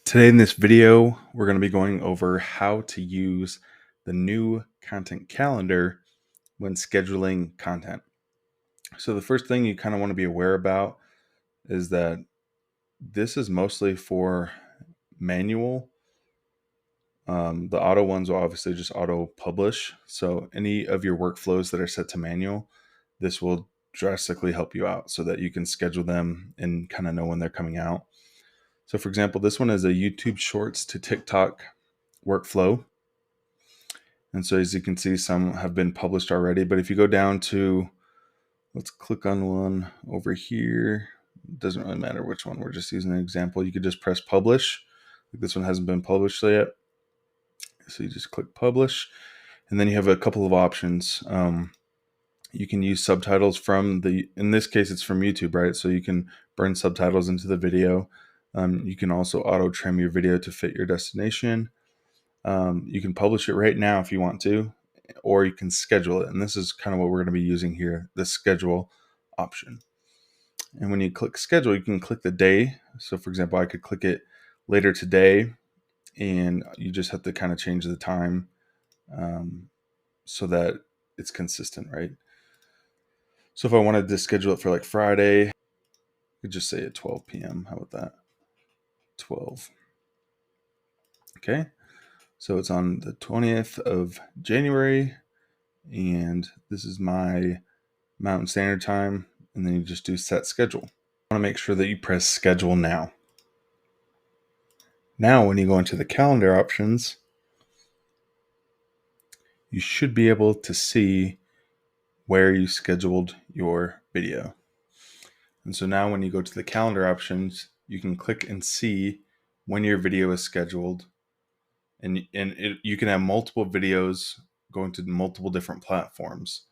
Today in this video, we're going to be going over how to use the new content calendar when scheduling content. So the first thing you kind of want to be aware about is that this is mostly for manual. The auto ones will obviously just auto publish. So any of your workflows that are set to manual, this will drastically help you out so that you can schedule them and kind of know when they're coming out. So for example, this one is a YouTube Shorts to TikTok workflow. And so as you can see, some have been published already. But if you go down to, let's click on one over here. It doesn't really matter which one. We're just using an example. You could just press publish. This one hasn't been published yet. So you just click publish. And then you have a couple of options. You can use subtitles from in this case, it's from YouTube, right? So you can burn subtitles into the video. You can also auto trim your video to fit your destination. You can publish it right now if you want to, or you can schedule it. And this is kind of what we're going to be using here, the schedule option. And when you click schedule, you can click the day. So for example, I could click it later today, and you just have to kind of change the time so that it's consistent, right? So if I wanted to schedule it for like Friday, I could just say at 12 p.m. How about that? 12. Okay. So it's on the 20th of January, and this is my Mountain Standard Time, and then you just do set schedule. I want to make sure that you press schedule now. Now, when you go into the calendar options, you should be able to see where you scheduled your video. And so now when you go to the calendar options, you can click and see when your video is scheduled. And you can have multiple videos going to multiple different platforms.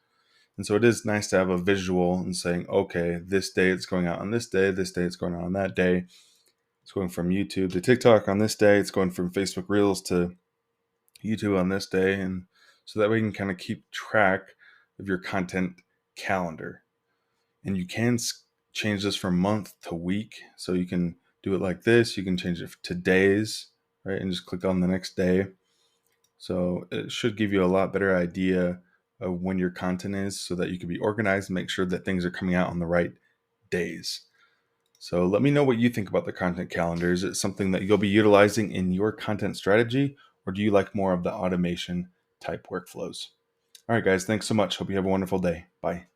And so it is nice to have a visual and saying, okay, this day it's going out on this day it's going out on that day. It's going from YouTube to TikTok on this day. It's going from Facebook Reels to YouTube on this day. And so that way you can kind of keep track of your content calendar. And you can change this from month to week. So you can do it like this. You can change it to days, right? And just click on the next day. So it should give you a lot better idea of when your content is so that you can be organized and make sure that things are coming out on the right days. So let me know what you think about the content calendar. Is it something that you'll be utilizing in your content strategy, or do you like more of the automation type workflows? All right, guys, thanks so much. Hope you have a wonderful day. Bye.